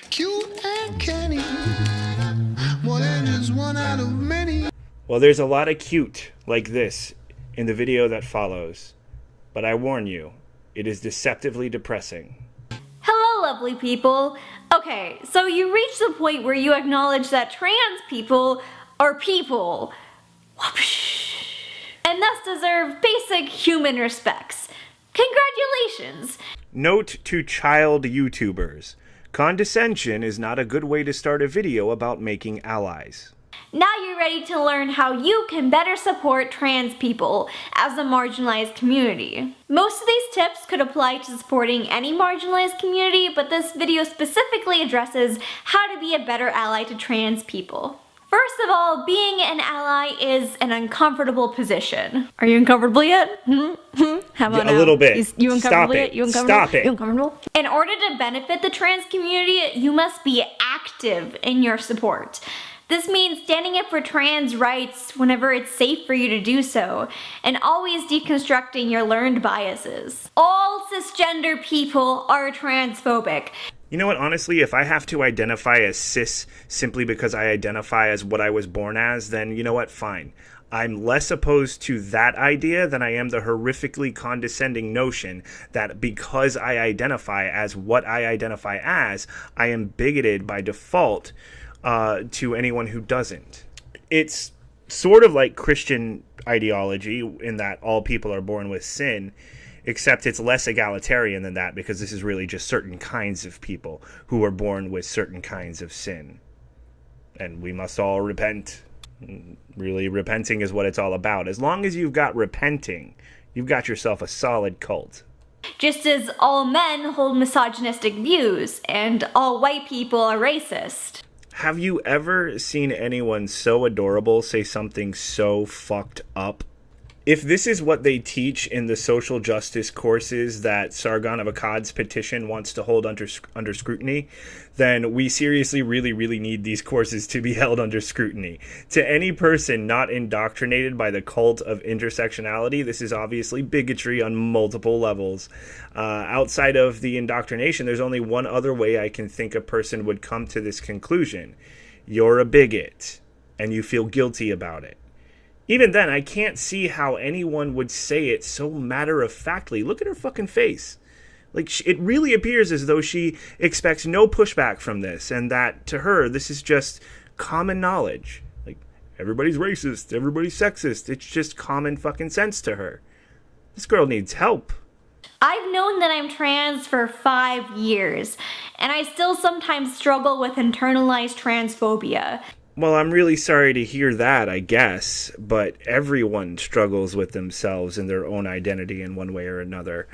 Cute and canny, more than just one out of many. Well, there's a lot of cute like this in the video that follows, but I warn you, it is deceptively depressing. Hello, lovely people. Okay, so you reach the point where you acknowledge that trans people are people, and thus deserve basic human respects. Congratulations! Note to child YouTubers, condescension is not a good way to start a video about making allies. Now you're ready to learn how you can better support trans people as a marginalized community. Most of these tips could apply to supporting any marginalized community, but this video specifically addresses how to be a better ally to trans people. First of all, being an ally is an uncomfortable position. Are you uncomfortable yet? How about A little bit. You uncomfortable Stop yet? it. You uncomfortable? Stop it. You uncomfortable? In order to benefit the trans community, you must be active in your support. This means standing up for trans rights whenever it's safe for you to do so, and always deconstructing your learned biases. All cisgender people are transphobic. You know what, honestly, if I have to identify as cis simply because I identify as what I was born as, then you know what, fine. I'm less opposed to that idea than I am the horrifically condescending notion that because I identify as what I identify as, I am bigoted by default to anyone who doesn't. It's sort of like Christian ideology in that all people are born with sin, except it's less egalitarian than that because this is really just certain kinds of people who are born with certain kinds of sin. And we must all repent. Really, repenting is what it's all about. As long as you've got repenting, you've got yourself a solid cult. Just as all men hold misogynistic views, and all white people are racist. Have you ever seen anyone so adorable say something so fucked up? If this is what they teach in the social justice courses that Sargon of Akkad's petition wants to hold under scrutiny, then we seriously really need these courses to be held under scrutiny. To any person not indoctrinated by the cult of intersectionality, this is obviously bigotry on multiple levels. Outside of the indoctrination, there's only one other way I can think a person would come to this conclusion. You're a bigot, and you feel guilty about it. Even then, I can't see how anyone would say it so matter-of-factly. Look at her fucking face. Like, it really appears as though she expects no pushback from this, and that, to her, this is just common knowledge. Like, everybody's racist, everybody's sexist. It's just common fucking sense to her. This girl needs help. I've known that I'm trans for 5 years, and I still sometimes struggle with internalized transphobia. Well, I'm really sorry to hear that, I guess, but everyone struggles with themselves and their own identity in one way or another.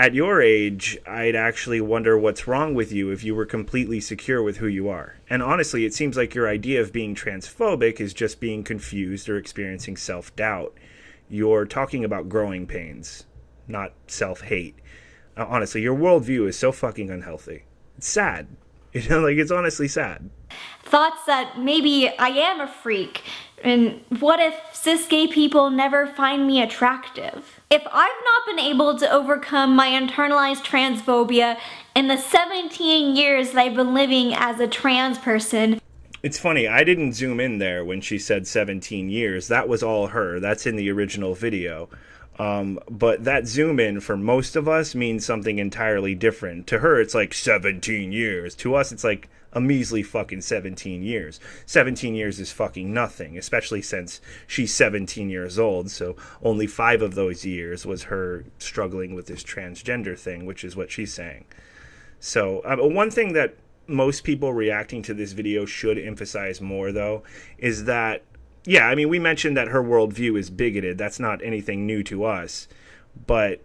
At your age, I'd actually wonder what's wrong with you if you were completely secure with who you are. And honestly, it seems like your idea of being transphobic is just being confused or experiencing self-doubt. You're talking about growing pains, not self-hate. Honestly, your worldview is so fucking unhealthy. It's sad. You know, like, it's honestly sad. Thoughts that maybe I am a freak, and what if cis gay people never find me attractive? If I've not been able to overcome my internalized transphobia in the 17 years that I've been living as a trans person. It's funny, I didn't zoom in there when she said 17 years. That was all her. That's in the original video. But that zoom in for most of us means something entirely different. To her, it's like 17 years. To us, it's like a measly fucking 17 years. 17 years is fucking nothing, especially since she's 17 years old. So only 5 of those years was her struggling with this transgender thing, which is what she's saying. So one thing that most people reacting to this video should emphasize more, though, is that yeah, I mean, we mentioned that her worldview is bigoted. That's not anything new to us. But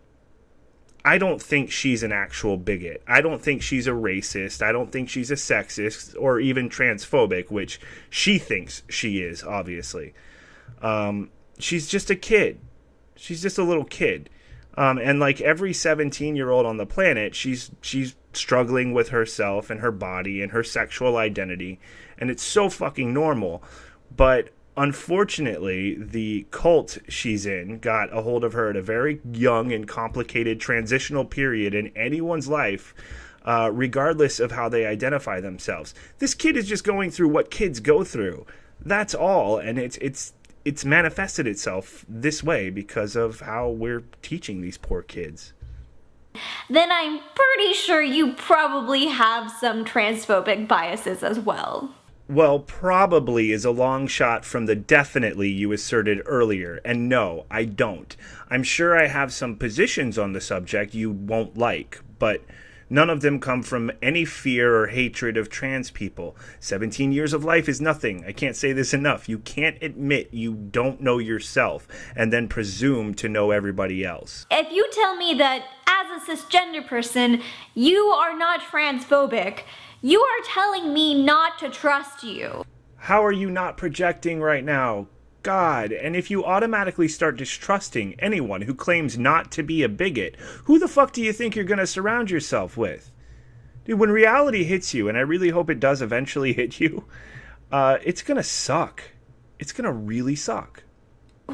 I don't think she's an actual bigot. I don't think she's a racist. I don't think she's a sexist or even transphobic, which she thinks she is, obviously. She's just a kid. She's just a little kid. And like every 17-year-old on the planet, she's struggling with herself and her body and her sexual identity. And it's so fucking normal. But unfortunately, the cult she's in got a hold of her at a very young and complicated transitional period in anyone's life, regardless of how they identify themselves. This kid is just going through what kids go through. That's all, and it's manifested itself this way because of how we're teaching these poor kids. Then I'm pretty sure you probably have some transphobic biases as well. Well, probably is a long shot from the definitely you asserted earlier, and no, I don't. I'm sure I have some positions on the subject you won't like, but none of them come from any fear or hatred of trans people. 17 years of life is nothing. I can't say this enough. You can't admit you don't know yourself and then presume to know everybody else. If you tell me that as a cisgender person, you are not transphobic, you are telling me not to trust you. How are you not projecting right now? God, and if you automatically start distrusting anyone who claims not to be a bigot, who the fuck do you think you're going to surround yourself with? Dude, when reality hits you, and I really hope it does eventually hit you, it's going to suck. It's going to really suck.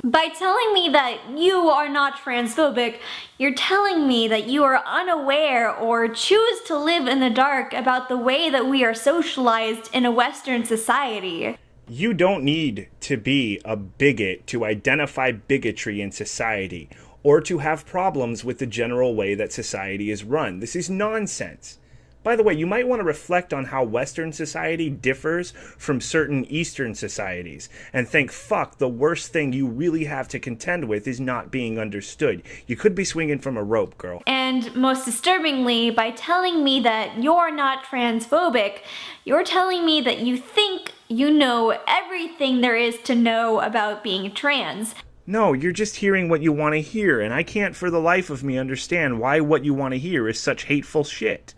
By telling me that you are not transphobic, you're telling me that you are unaware or choose to live in the dark about the way that we are socialized in a Western society. You don't need to be a bigot to identify bigotry in society or to have problems with the general way that society is run. This is nonsense. By the way, you might want to reflect on how Western society differs from certain Eastern societies and think, fuck, the worst thing you really have to contend with is not being understood. You could be swinging from a rope, girl. And most disturbingly, by telling me that you're not transphobic, you're telling me that you think you know everything there is to know about being trans. No, you're just hearing what you want to hear, and I can't for the life of me understand why what you want to hear is such hateful shit.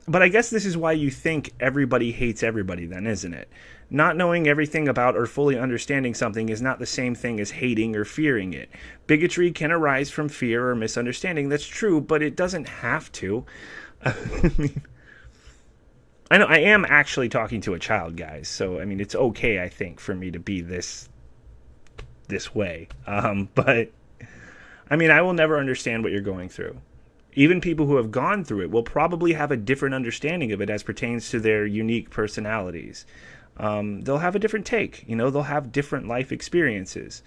But I guess this is why you think everybody hates everybody then, isn't it? Not knowing everything about or fully understanding something is not the same thing as hating or fearing it. Bigotry can arise from fear or misunderstanding, that's true, but it doesn't have to. I know I am actually talking to a child, guys, so I mean it's okay, I think, for me to be this way. But I mean I will never understand what you're going through. Even people who have gone through it will probably have a different understanding of it as pertains to their unique personalities. They'll have a different take, they'll have different life experiences.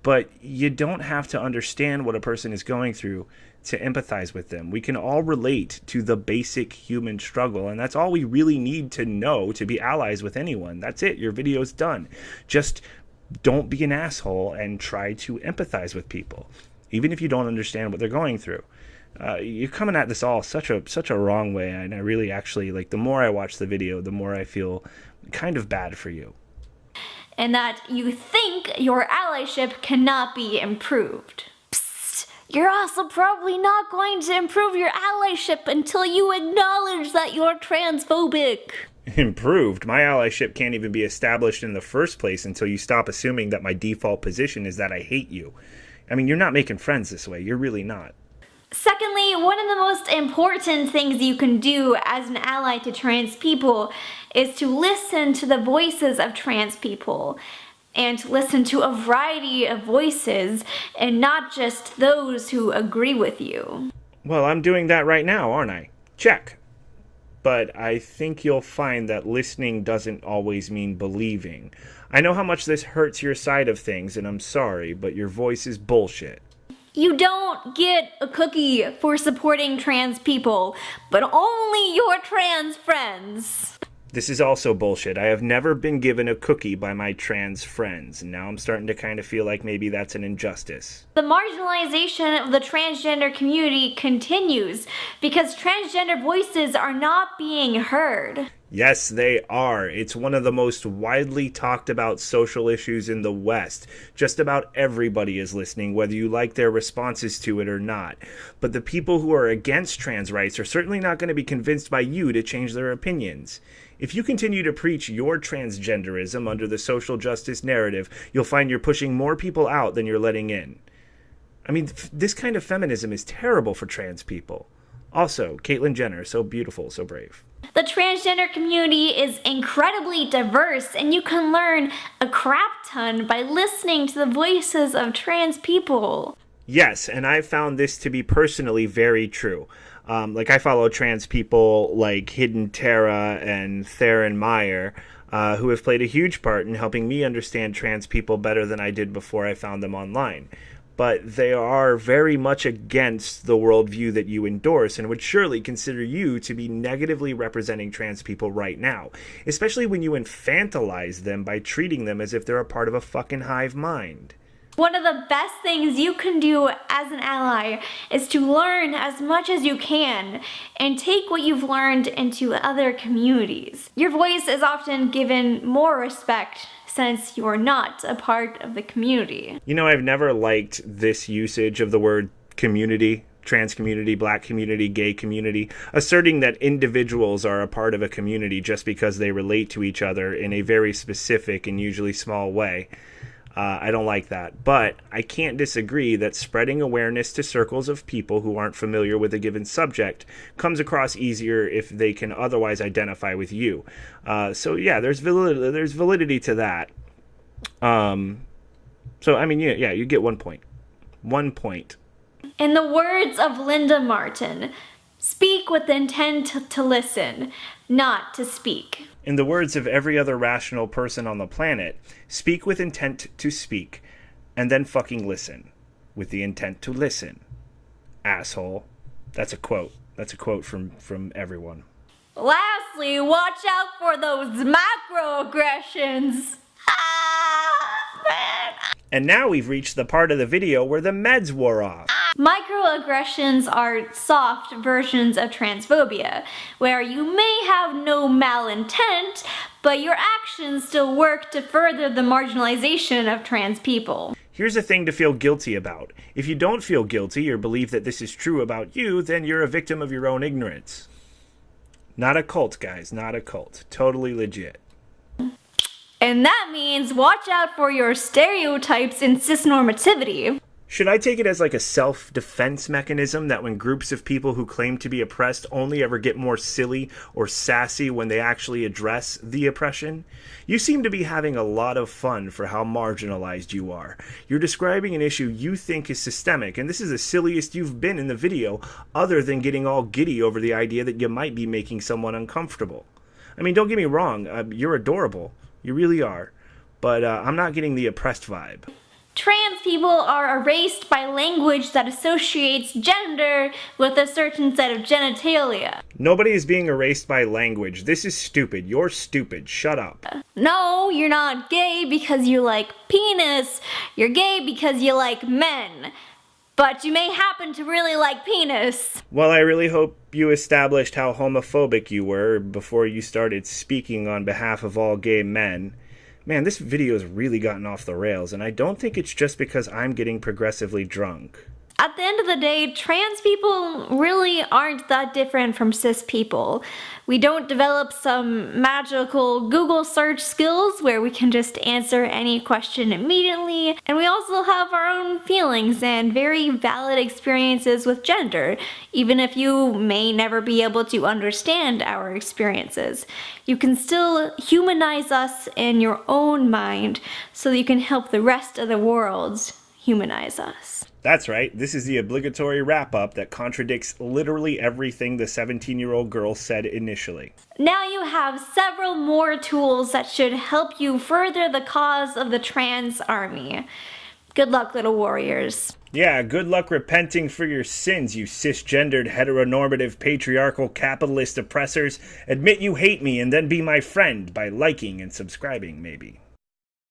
But you don't have to understand what a person is going through to empathize with them. We can all relate to the basic human struggle, and that's all we really need to know to be allies with anyone. That's it. Your video's done. Just don't be an asshole and try to empathize with people, even if you don't understand what they're going through. You're coming at this all such a wrong way, and I really actually, the more I watch the video, the more I feel kind of bad for you. And that you think your allyship cannot be improved. Psst, you're also probably not going to improve your allyship until you acknowledge that you're transphobic. Improved? My allyship can't even be established in the first place until you stop assuming that my default position is that I hate you. I mean, you're not making friends this way. You're really not. Secondly, one of the most important things you can do as an ally to trans people is to listen to the voices of trans people and to listen to a variety of voices and not just those who agree with you. Well, I'm doing that right now, aren't I? Check. But I think you'll find that listening doesn't always mean believing. I know how much this hurts your side of things, and I'm sorry, but your voice is bullshit. You don't get a cookie for supporting trans people, but only your trans friends. This is also bullshit. I have never been given a cookie by my trans friends, and now I'm starting to kind of feel like maybe that's an injustice. The marginalization of the transgender community continues because transgender voices are not being heard. Yes, they are. It's one of the most widely talked about social issues in the West. Just about everybody is listening, whether you like their responses to it or not. But the people who are against trans rights are certainly not going to be convinced by you to change their opinions. If you continue to preach your transgenderism under the social justice narrative, you'll find you're pushing more people out than you're letting in. I mean, this kind of feminism is terrible for trans people. Also, Caitlyn Jenner, so beautiful, so brave. The transgender community is incredibly diverse, and you can learn a crap ton by listening to the voices of trans people. Yes, and I've found this to be personally very true. Like, I follow trans people like Hidden Terra and Theron Meyer, who have played a huge part in helping me understand trans people better than I did before I found them online. But they are very much against the worldview that you endorse and would surely consider you to be negatively representing trans people right now, especially when you infantilize them by treating them as if they're a part of a fucking hive mind. One of the best things you can do as an ally is to learn as much as you can and take what you've learned into other communities. Your voice is often given more respect since you're not a part of the community. You know, I've never liked this usage of the word community, trans community, black community, gay community, asserting that individuals are a part of a community just because they relate to each other in a very specific and usually small way. I don't like that, but I can't disagree that spreading awareness to circles of people who aren't familiar with a given subject comes across easier if they can otherwise identify with you. So yeah, there's validity to that. So I mean, yeah, you get 1 point. 1 point. In the words of Linda Martin, speak with intent to listen, not to speak. In the words of every other rational person on the planet, speak with intent to speak, and then fucking listen with the intent to listen. Asshole. That's a quote. That's a quote from everyone. Lastly, watch out for those microaggressions. Man. And now we've reached the part of the video where the meds wore off. Microaggressions are soft versions of transphobia, where you may have no malintent, but your actions still work to further the marginalization of trans people. Here's a thing to feel guilty about. If you don't feel guilty or believe that this is true about you, then you're a victim of your own ignorance. Not a cult, guys, not a cult. Totally legit. And that means watch out for your stereotypes and cisnormativity. Should I take it as like a self-defense mechanism that when groups of people who claim to be oppressed only ever get more silly or sassy when they actually address the oppression? You seem to be having a lot of fun for how marginalized you are. You're describing an issue you think is systemic, and this is the silliest you've been in the video, other than getting all giddy over the idea that you might be making someone uncomfortable. I mean, don't get me wrong, you're adorable. You really are. But I'm not getting the oppressed vibe. Trans people are erased by language that associates gender with a certain set of genitalia. Nobody is being erased by language. This is stupid. You're stupid. Shut up. No, you're not gay because you like penis. You're gay because you like men. But you may happen to really like penis. Well, I really hope you established how homophobic you were before you started speaking on behalf of all gay men. Man, this video has really gotten off the rails, and I don't think it's just because I'm getting progressively drunk. At the end of the day, trans people really aren't that different from cis people. We don't develop some magical Google search skills where we can just answer any question immediately, and we also have our own feelings and very valid experiences with gender, even if you may never be able to understand our experiences. You can still humanize us in your own mind so that you can help the rest of the world humanize us. That's right, this is the obligatory wrap-up that contradicts literally everything the 17-year-old girl said initially. Now you have several more tools that should help you further the cause of the trans army. Good luck, little warriors. Yeah, good luck repenting for your sins, you cisgendered, heteronormative, patriarchal, capitalist oppressors. Admit you hate me and then be my friend by liking and subscribing, maybe.